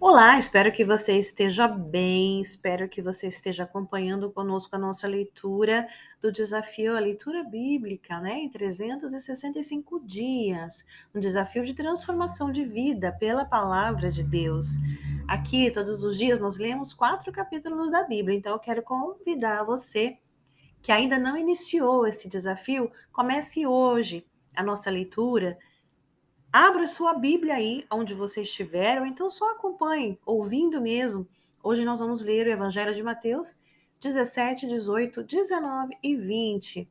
Olá, espero que você esteja bem, espero que você esteja acompanhando conosco a nossa leitura do desafio, a leitura bíblica, né, em 365 dias, um desafio de transformação de vida pela palavra de Deus. Aqui, todos os dias, nós lemos 4 capítulos da Bíblia, então eu quero convidar você que ainda não iniciou esse desafio, comece hoje a nossa leitura. Abra sua Bíblia aí, onde você estiver, ou então só acompanhe, ouvindo mesmo. Hoje nós vamos ler o Evangelho de Mateus 17, 18, 19 e 20.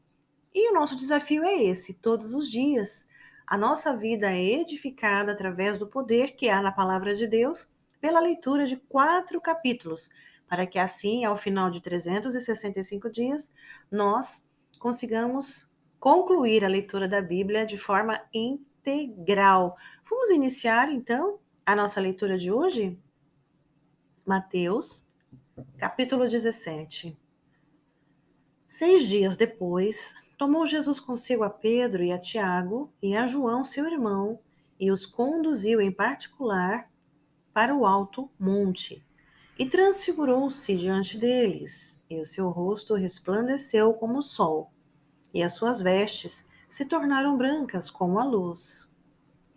E o nosso desafio é esse, todos os dias. A nossa vida é edificada através do poder que há na Palavra de Deus, pela leitura de 4 capítulos, para que assim, ao final de 365 dias, nós consigamos concluir a leitura da Bíblia de forma integral. Vamos iniciar, então, a nossa leitura de hoje? Mateus, capítulo 17. 6 dias depois, tomou Jesus consigo a Pedro e a Tiago e a João, seu irmão, e os conduziu em particular para o alto monte. E transfigurou-se diante deles, e o seu rosto resplandeceu como o sol, e as suas vestes se tornaram brancas como a luz.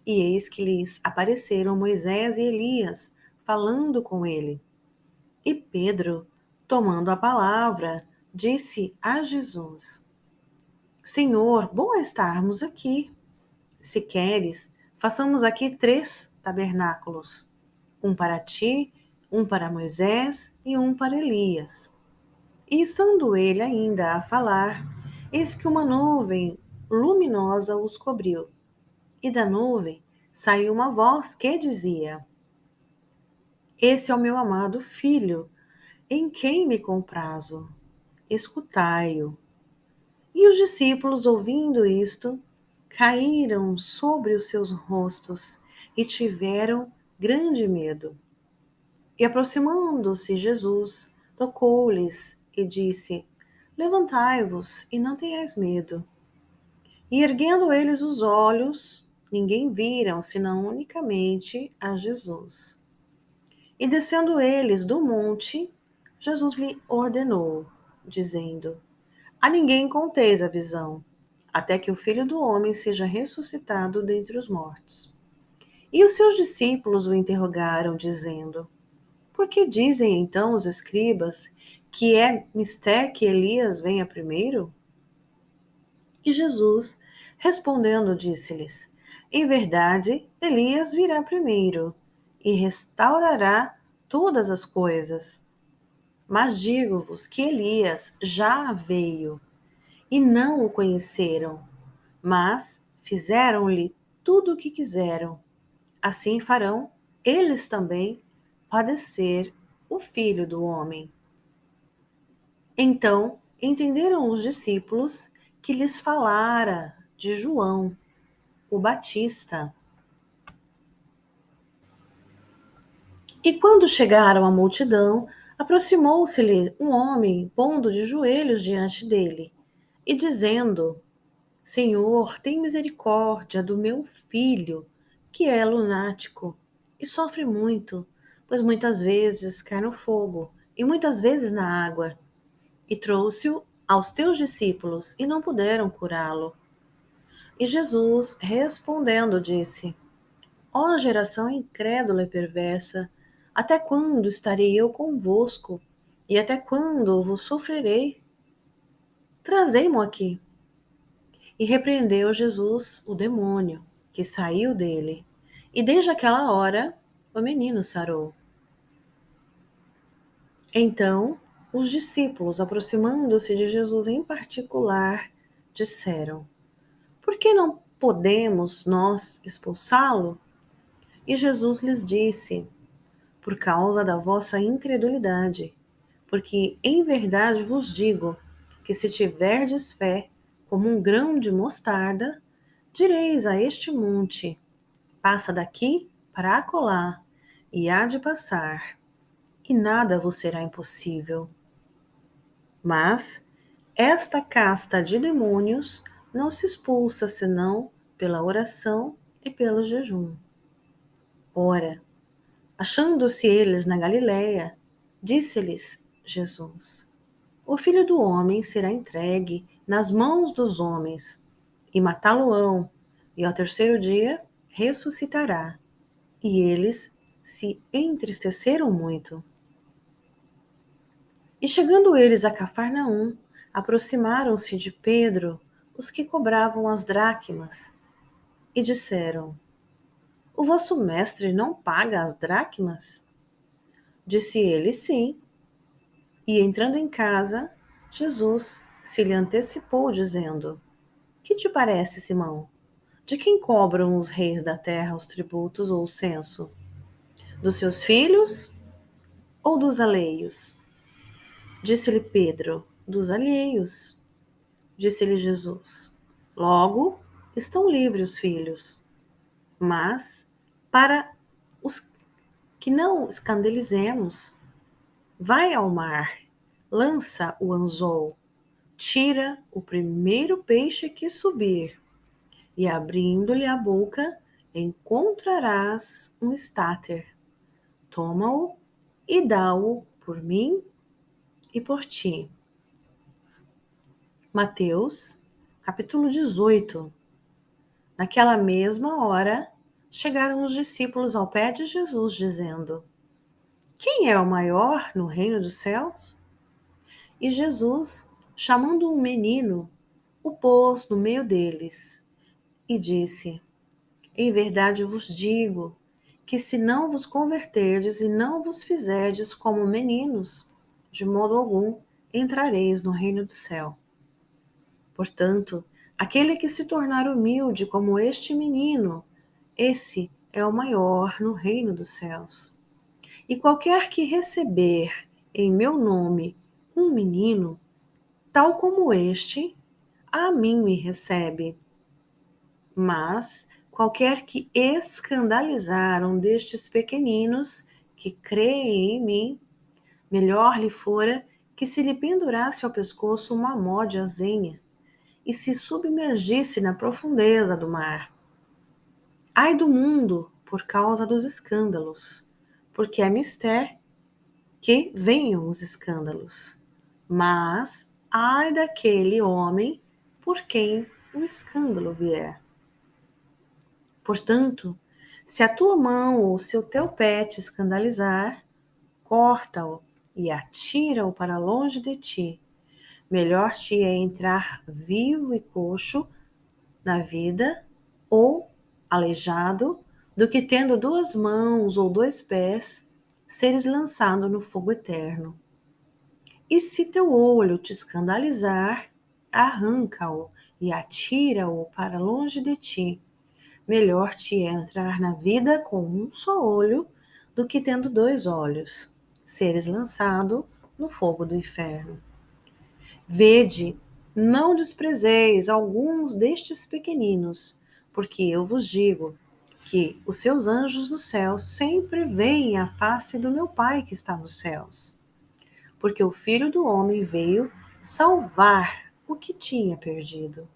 E eis que lhes apareceram Moisés e Elias, falando com ele. E Pedro, tomando a palavra, disse a Jesus: Senhor, bom é estarmos aqui. Se queres, façamos aqui 3 tabernáculos: um para ti, um para Moisés e um para Elias. E estando ele ainda a falar, eis que uma nuvem luminosa os cobriu. E da nuvem saiu uma voz que dizia: Esse é o meu amado filho, em quem me comprazo. Escutai-o. E os discípulos, ouvindo isto, caíram sobre os seus rostos e tiveram grande medo. E aproximando-se Jesus, tocou-lhes e disse: Levantai-vos e não tenhais medo. E erguendo eles os olhos, ninguém viram senão unicamente a Jesus. E descendo eles do monte, Jesus lhe ordenou, dizendo: A ninguém conteis a visão, até que o Filho do Homem seja ressuscitado dentre os mortos. E os seus discípulos o interrogaram, dizendo: Por que dizem então os escribas que é mister que Elias venha primeiro? E Jesus, respondendo, disse-lhes: Em verdade, Elias virá primeiro e restaurará todas as coisas. Mas digo-vos que Elias já veio e não o conheceram, mas fizeram-lhe tudo o que quiseram. Assim farão eles também padecer o Filho do Homem. Então entenderam os discípulos que lhes falara de João, o Batista. E quando chegaram à multidão, aproximou-se-lhe um homem, pondo de joelhos diante dele, e dizendo: Senhor, tem misericórdia do meu filho, que é lunático e sofre muito, pois muitas vezes cai no fogo e muitas vezes na água. E trouxe-o aos teus discípulos e não puderam curá-lo. E Jesus, respondendo, disse: Ó geração incrédula e perversa, até quando estarei eu convosco? E até quando vos sofrerei? Trazei-mo aqui. E repreendeu Jesus o demônio, que saiu dele. E desde aquela hora, o menino sarou. Então, os discípulos, aproximando-se de Jesus em particular, disseram: Por que não podemos nós expulsá-lo? E Jesus lhes disse: Por causa da vossa incredulidade. Porque em verdade vos digo que se tiverdes fé como um grão de mostarda, direis a este monte: Passa daqui para acolá, e há de passar, e nada vos será impossível. Mas esta casta de demônios não se expulsa senão pela oração e pelo jejum. Ora, Achando-se eles na Galiléia, disse-lhes Jesus: O Filho do Homem será entregue nas mãos dos homens, e matá-lo-ão, e ao terceiro dia ressuscitará. E eles se entristeceram muito. E chegando eles a Cafarnaum, aproximaram-se de Pedro os que cobravam as dracmas, e disseram: O vosso mestre não paga as dracmas? Disse ele: Sim. E entrando em casa, Jesus se lhe antecipou, dizendo: Que te parece, Simão? De quem cobram os reis da terra os tributos ou o censo? Dos seus filhos ou dos alheios? Disse-lhe Pedro: Dos alheios. Disse-lhe Jesus: Logo, estão livres os filhos. Mas, para os que não escandalizemos, vai ao mar, lança o anzol, tira o primeiro peixe que subir, e abrindo-lhe a boca, encontrarás um estáter. Toma-o e dá-o por mim e por ti. Mateus, capítulo 18. Naquela mesma hora, chegaram os discípulos ao pé de Jesus, dizendo: Quem é o maior no reino dos céus? E Jesus, chamando um menino, o pôs no meio deles e disse: Em verdade vos digo que se não vos converterdes e não vos fizerdes como meninos, de modo algum entrareis no reino do céu. Portanto, aquele que se tornar humilde como este menino, esse é o maior no reino dos céus. E qualquer que receber em meu nome um menino, tal como este, a mim me recebe. Mas qualquer que escandalizar um destes pequeninos que creem em mim, melhor lhe fora que se lhe pendurasse ao pescoço uma mó de azenha e se submergisse na profundeza do mar. Ai do mundo por causa dos escândalos, porque é mister que venham os escândalos. Mas ai daquele homem por quem o escândalo vier. Portanto, se a tua mão ou se o teu pé te escandalizar, corta-o e atira-o para longe de ti. Melhor te é entrar vivo e coxo na vida ou aleijado do que tendo duas mãos ou dois pés seres lançado no fogo eterno. E se teu olho te escandalizar, arranca-o e atira-o para longe de ti. Melhor te é entrar na vida com um só olho do que tendo dois olhos, seres lançado no fogo do inferno. Vede, não desprezeis alguns destes pequeninos, porque eu vos digo que os seus anjos no céu sempre veem a face do meu Pai que está nos céus. Porque o Filho do Homem veio salvar o que tinha perdido.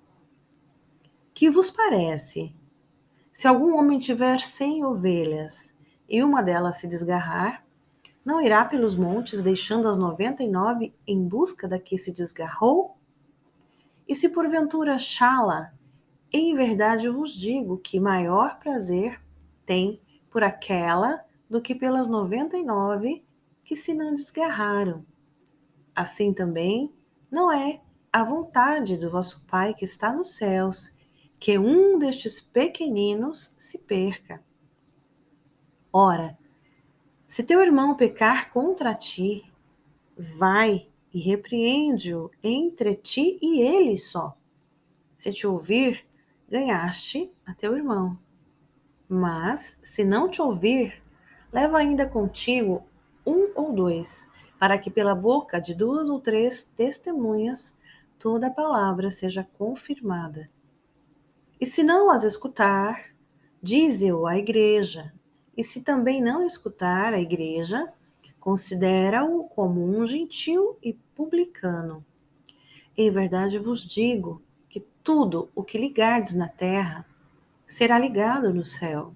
Que vos parece? Se algum homem tiver 100 ovelhas e uma delas se desgarrar, não irá pelos montes deixando as 99 em busca da que se desgarrou? E se porventura achá-la, em verdade vos digo que maior prazer tem por aquela do que pelas 99 que se não desgarraram. Assim também não é a vontade do vosso Pai que está nos céus que um destes pequeninos se perca. Ora, se teu irmão pecar contra ti, vai e repreende-o entre ti e ele só. Se te ouvir, ganhaste a teu irmão. Mas, se não te ouvir, leva ainda contigo um ou dois, para que pela boca de duas ou três testemunhas toda a palavra seja confirmada. E se não as escutar, dize-o à igreja. E se também não escutar a igreja, considera-o como um gentil e publicano. Em verdade vos digo tudo o que ligardes na terra será ligado no céu,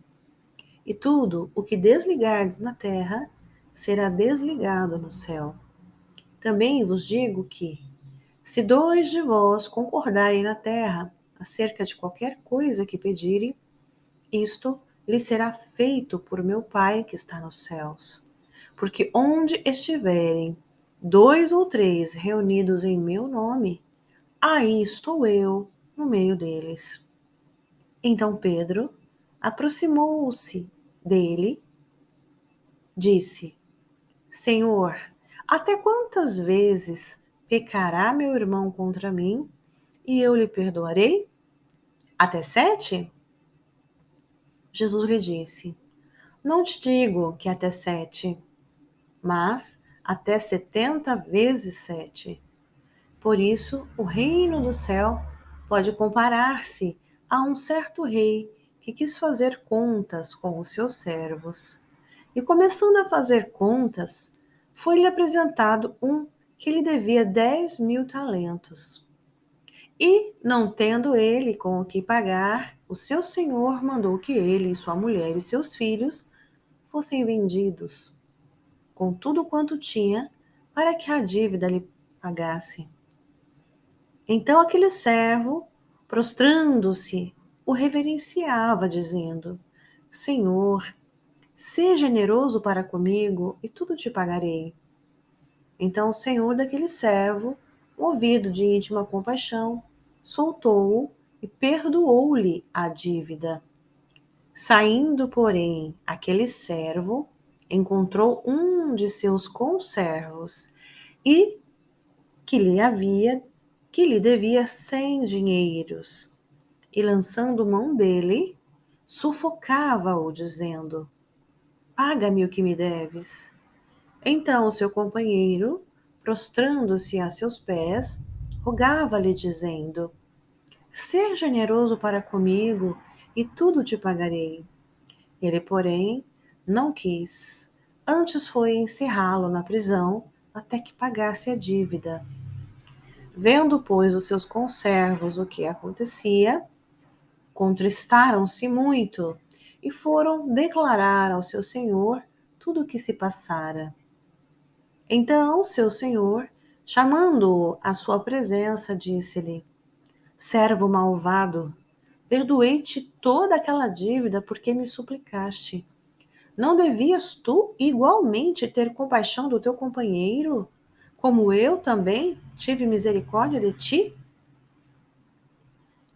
E tudo o que desligardes na terra será desligado no céu. Também vos digo que, se dois de vós concordarem na terra acerca de qualquer coisa que pedirem, isto lhe será feito por meu Pai que está nos céus. Porque onde estiverem dois ou três reunidos em meu nome, aí estou eu no meio deles. Então Pedro aproximou-se dele, disse: Senhor, até quantas vezes pecará meu irmão contra mim e eu lhe perdoarei? Até 7? Jesus lhe disse: Não te digo que até 7, mas até 70 vezes 7. Por isso, o reino do céu pode comparar-se a um certo rei que quis fazer contas com os seus servos. E começando a fazer contas, foi-lhe apresentado um que lhe devia 10.000 talentos. E, não tendo ele com o que pagar, o seu senhor mandou que ele, sua mulher e seus filhos fossem vendidos, com tudo quanto tinha, para que a dívida lhe pagasse. Então aquele servo, prostrando-se, o reverenciava, dizendo: Senhor, seja generoso para comigo e tudo te pagarei. Então o senhor daquele servo, movido de íntima compaixão, soltou-o e perdoou-lhe a dívida. Saindo, porém, aquele servo encontrou um de seus conservos e que lhe devia 100 dinheiros, e lançando mão dele, sufocava-o, dizendo: Paga-me o que me deves. Então o seu companheiro, prostrando-se a seus pés, rogava-lhe, dizendo: Seja generoso para comigo, e tudo te pagarei. Ele, porém, não quis. Antes foi encerrá-lo na prisão até que pagasse a dívida. Vendo, pois, os seus conservos o que acontecia, contristaram-se muito e foram declarar ao seu senhor tudo o que se passara. Então seu senhor, chamando-o à sua presença, disse-lhe: Servo malvado, perdoei-te toda aquela dívida porque me suplicaste. Não devias tu igualmente ter compaixão do teu companheiro, como eu também tive misericórdia de ti?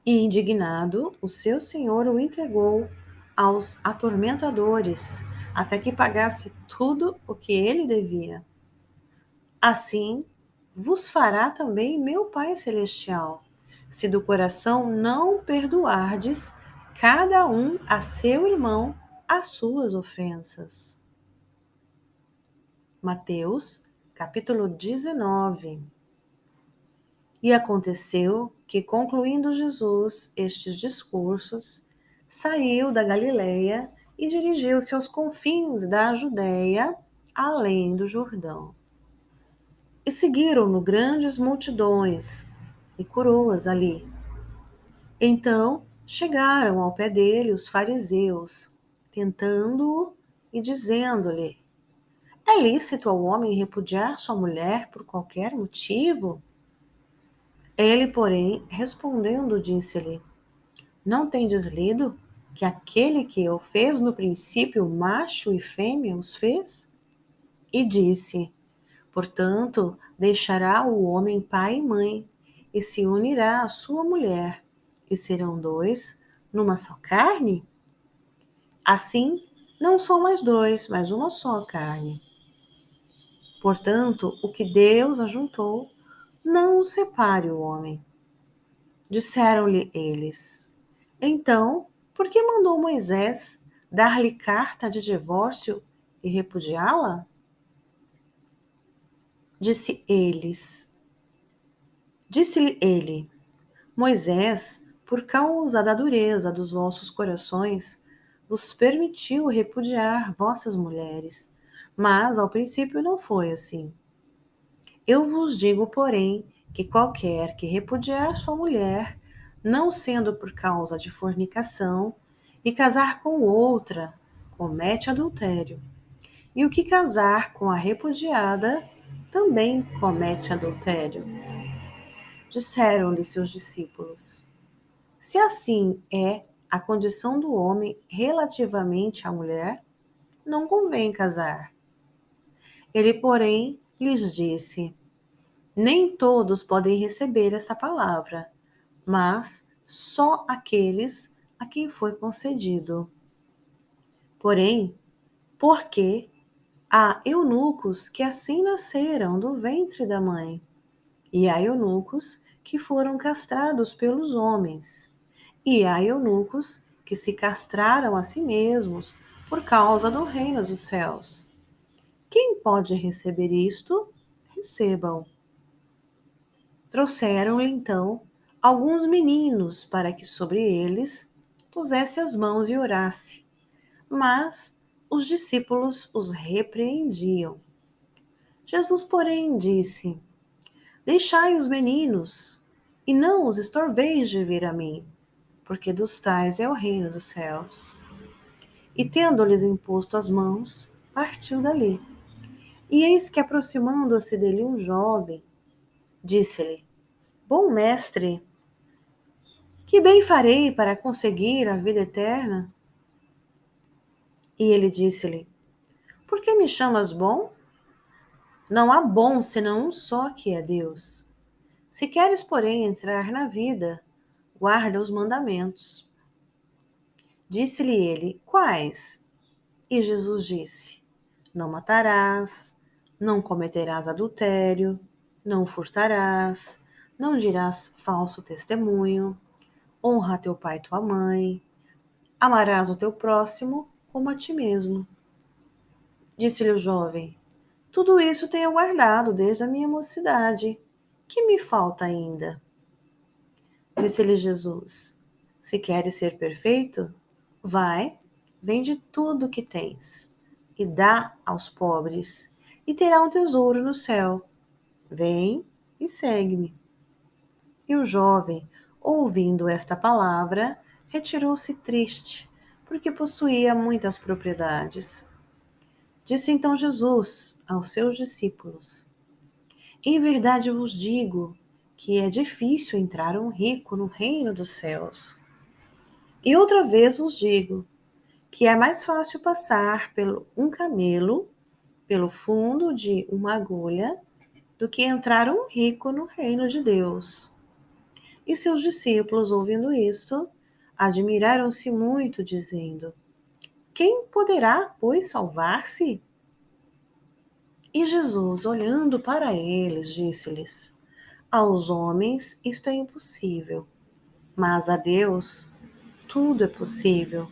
E indignado, o seu senhor o entregou aos atormentadores, até que pagasse tudo o que ele devia. Assim vos fará também meu Pai Celestial, se do coração não perdoardes cada um a seu irmão as suas ofensas. Mateus, capítulo 19. E aconteceu que, concluindo Jesus estes discursos, saiu da Galileia e dirigiu-se aos confins da Judéia, além do Jordão. E seguiram-no grandes multidões, e curou-as ali. Então chegaram ao pé dele os fariseus, tentando-o e dizendo-lhe: É lícito ao homem repudiar sua mulher por qualquer motivo? Ele, porém, respondendo, disse-lhe: Não tendes lido que aquele que o fez no princípio, macho e fêmea os fez? E disse: Portanto, deixará o homem pai e mãe, e se unirá à sua mulher, e serão dois numa só carne? Assim, não são mais dois, mas uma só carne. Portanto, o que Deus ajuntou, não o separe o homem. Disseram-lhe eles: Então, por que mandou Moisés dar-lhe carta de divórcio e repudiá-la? Disse-lhe ele: Moisés, por causa da dureza dos vossos corações, vos permitiu repudiar vossas mulheres, mas ao princípio não foi assim. Eu vos digo, porém, que qualquer que repudiar sua mulher, não sendo por causa de fornicação, e casar com outra, comete adultério, e o que casar com a repudiada também comete adultério. Disseram-lhe seus discípulos: Se assim é a condição do homem relativamente à mulher, não convém casar. Ele, porém, lhes disse: Nem todos podem receber essa palavra, mas só aqueles a quem foi concedido. Porém, porque há eunucos que assim nasceram do ventre da mãe, e há eunucos que foram castrados pelos homens, e há eunucos que se castraram a si mesmos por causa do reino dos céus. Quem pode receber isto, recebam. Trouxeram-lhe então alguns meninos para que sobre eles pusesse as mãos e orasse. Mas os discípulos os repreendiam. Jesus, porém, disse: Deixai os meninos, e não os estorveis de vir a mim, porque dos tais é o reino dos céus. E tendo-lhes imposto as mãos, partiu dali. E eis que, aproximando-se dele um jovem, disse-lhe: Bom mestre, que bem farei para conseguir a vida eterna? E ele disse-lhe: Por que me chamas bom? Não há bom senão um só, que é Deus. Se queres, porém, entrar na vida, guarda os mandamentos. Disse-lhe ele: Quais? E Jesus disse: Não matarás, não cometerás adultério, não furtarás, não dirás falso testemunho, honra teu pai e tua mãe, amarás o teu próximo como a ti mesmo. Disse-lhe o jovem: Tudo isso tenho guardado desde a minha mocidade. Que me falta ainda? Disse-lhe Jesus: Se queres ser perfeito, vai, vende tudo o que tens e dá aos pobres, e terá um tesouro no céu. Vem e segue-me. E o jovem, ouvindo esta palavra, retirou-se triste, porque possuía muitas propriedades. Disse então Jesus aos seus discípulos: Em verdade vos digo que é difícil entrar um rico no reino dos céus. E outra vez vos digo que é mais fácil passar pelo um camelo pelo fundo de uma agulha do que entrar um rico no reino de Deus. E seus discípulos, ouvindo isto, admiraram-se muito, dizendo: Quem poderá, pois, salvar-se? E Jesus, olhando para eles, disse-lhes: Aos homens isto é impossível, mas a Deus tudo é possível.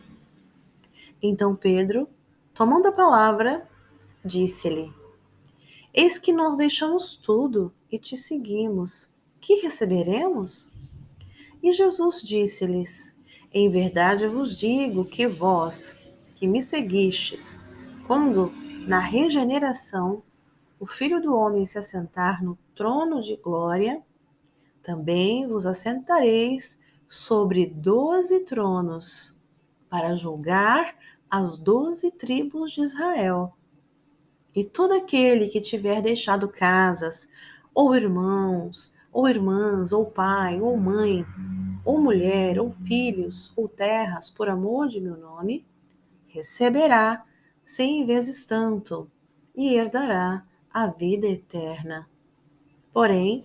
Então Pedro, tomando a palavra, disse-lhe: Eis que nós deixamos tudo e te seguimos. Que receberemos? E Jesus disse-lhes: Em verdade vos digo que vós, que me seguistes, quando na regeneração o Filho do Homem se assentar no trono de glória, também vos assentareis sobre 12 tronos, para julgar as 12 tribos de Israel. E todo aquele que tiver deixado casas, ou irmãos, ou irmãs, ou pai, ou mãe, ou mulher, ou filhos, ou terras, por amor de meu nome, receberá 100 vezes tanto e herdará a vida eterna. Porém,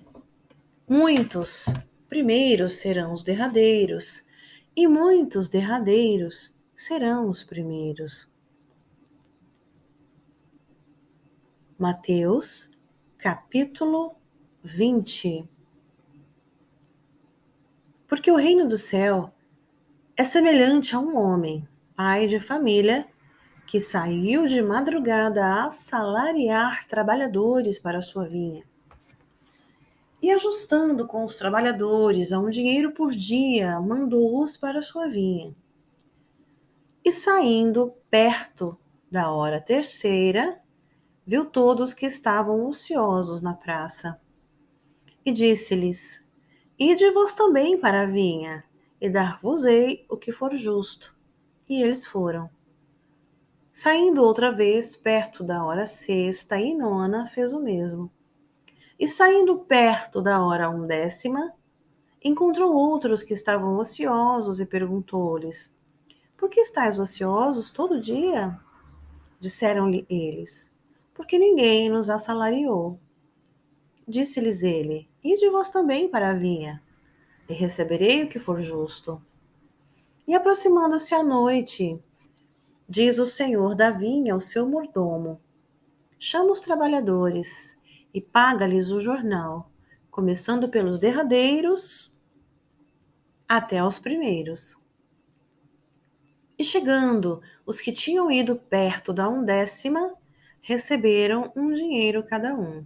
muitos primeiros serão os derradeiros, e muitos derradeiros serão os primeiros. Mateus, capítulo 20. Porque o reino do céu é semelhante a um homem, pai de família, que saiu de madrugada a assalariar trabalhadores para a sua vinha. E ajustando com os trabalhadores a um dinheiro por dia, mandou-os para a sua vinha. E saindo perto da hora terceira, viu todos que estavam ociosos na praça. E disse-lhes: Ide vós também para a vinha, e dar-vos-ei o que for justo. E eles foram. Saindo outra vez, perto da hora sexta e nona, fez o mesmo. E saindo perto da hora undécima, encontrou outros que estavam ociosos e perguntou-lhes: Por que estáis ociosos todo dia? Disseram-lhe eles: Porque ninguém nos assalariou. Disse-lhes ele: Ide vós também para a vinha, e receberei o que for justo. E aproximando-se a noite, diz o senhor da vinha ao seu mordomo: Chama os trabalhadores e paga-lhes o jornal, começando pelos derradeiros até aos primeiros. E chegando os que tinham ido perto da undécima, receberam um dinheiro cada um.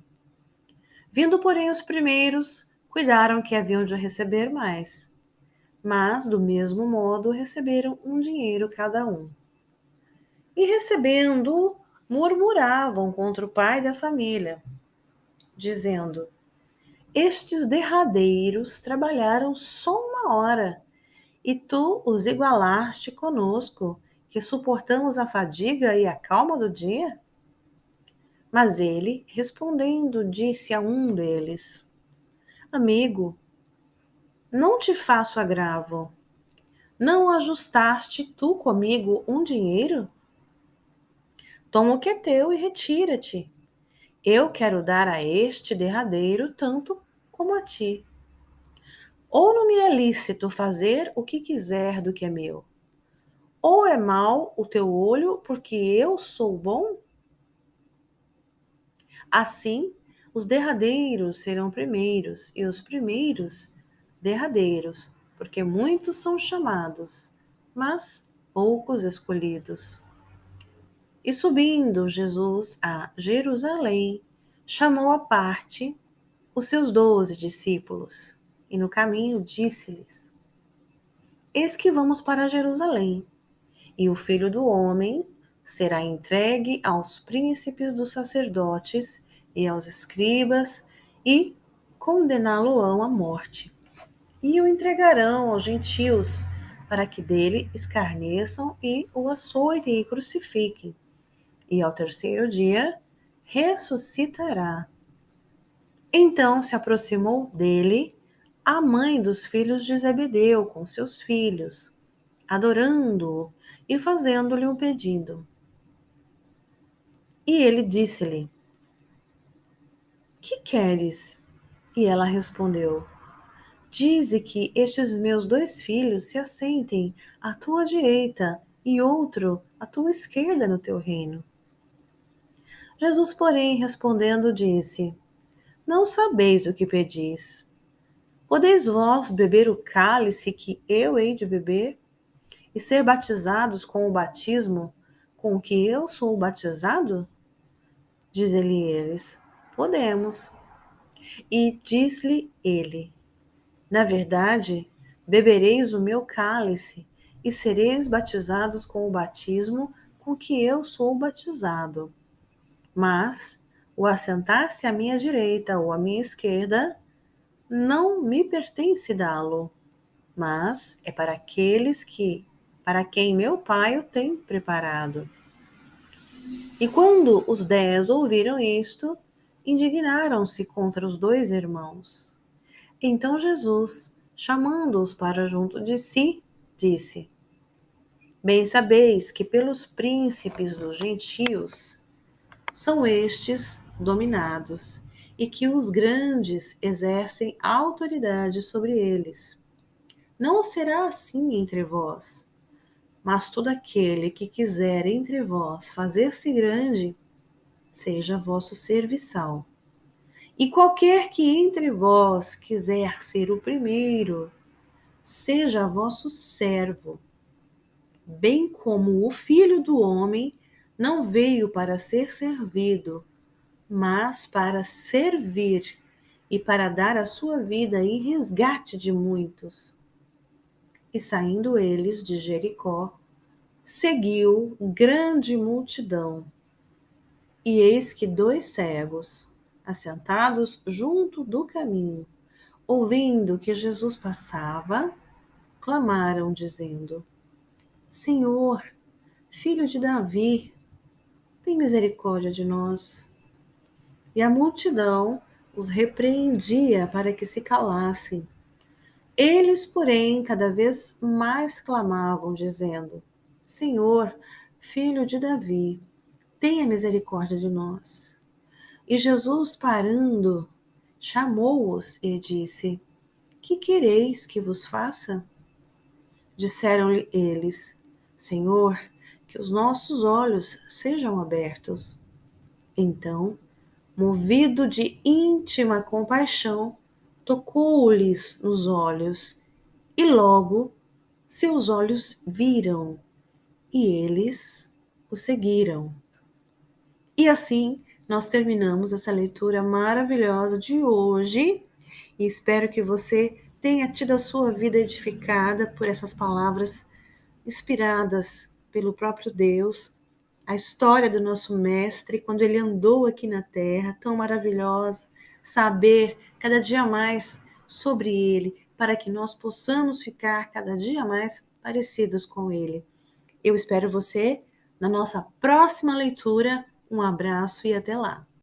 Vindo, porém, os primeiros, cuidaram que haviam de receber mais. Mas, do mesmo modo, receberam um dinheiro cada um. E recebendo, murmuravam contra o pai da família, dizendo: Estes derradeiros trabalharam só 1 hora, e tu os igualaste conosco, que suportamos a fadiga e a calma do dia? Mas ele, respondendo, disse a um deles: Amigo, não te faço agravo. Não ajustaste tu comigo um dinheiro? Toma o que é teu e retira-te. Eu quero dar a este derradeiro tanto como a ti. Ou não me é lícito fazer o que quiser do que é meu? Ou é mau o teu olho porque eu sou bom? Assim, os derradeiros serão primeiros, e os primeiros derradeiros, porque muitos são chamados, mas poucos escolhidos. E subindo Jesus a Jerusalém, chamou à parte os seus 12 discípulos, e no caminho disse-lhes: Eis que vamos para Jerusalém, e o Filho do Homem será entregue aos príncipes dos sacerdotes e aos escribas, e condená-lo-ão à morte. E o entregarão aos gentios, para que dele escarneçam e o açoitem e crucifiquem. E ao terceiro dia ressuscitará. Então se aproximou dele a mãe dos filhos de Zebedeu com seus filhos, adorando-o e fazendo-lhe um pedido. E ele disse-lhe: Que queres? E ela respondeu: Dize que estes meus 2 filhos se assentem à tua direita e outro à tua esquerda no teu reino. Jesus, porém, respondendo, disse: Não sabeis o que pedis. Podeis vós beber o cálice que eu hei de beber e ser batizados com o batismo com o que eu sou batizado? Diz-lhe eles: Podemos. E diz-lhe ele: Na verdade, bebereis o meu cálice e sereis batizados com o batismo com que eu sou batizado. Mas o assentar-se à minha direita ou à minha esquerda não me pertence dá-lo, mas é para quem meu Pai o tem preparado. E quando os 10 ouviram isto, indignaram-se contra os 2 irmãos. Então Jesus, chamando-os para junto de si, disse: Bem sabeis que pelos príncipes dos gentios são estes dominados, e que os grandes exercem autoridade sobre eles. Não será assim entre vós, mas todo aquele que quiser entre vós fazer-se grande, seja vosso serviçal. E qualquer que entre vós quiser ser o primeiro, seja vosso servo, bem como o Filho do Homem não veio para ser servido, mas para servir e para dar a sua vida em resgate de muitos. E saindo eles de Jericó, seguiu grande multidão. E eis que 2 cegos, assentados junto do caminho, ouvindo que Jesus passava, clamaram, dizendo: Senhor, filho de Davi, tem misericórdia de nós. E a multidão os repreendia para que se calassem. Eles, porém, cada vez mais clamavam, dizendo: Senhor, filho de Davi, tenha misericórdia de nós. E Jesus, parando, chamou-os e disse: Que quereis que vos faça? Disseram-lhe eles: Senhor, que os nossos olhos sejam abertos. Então, movido de íntima compaixão, tocou-lhes nos olhos, e logo seus olhos viram, e eles o seguiram. E assim nós terminamos essa leitura maravilhosa de hoje, e espero que você tenha tido a sua vida edificada por essas palavras inspiradas pelo próprio Deus, a história do nosso mestre quando ele andou aqui na terra, tão maravilhosa, saber cada dia mais sobre ele, para que nós possamos ficar cada dia mais parecidos com ele. Eu espero você na nossa próxima leitura. Um abraço e até lá!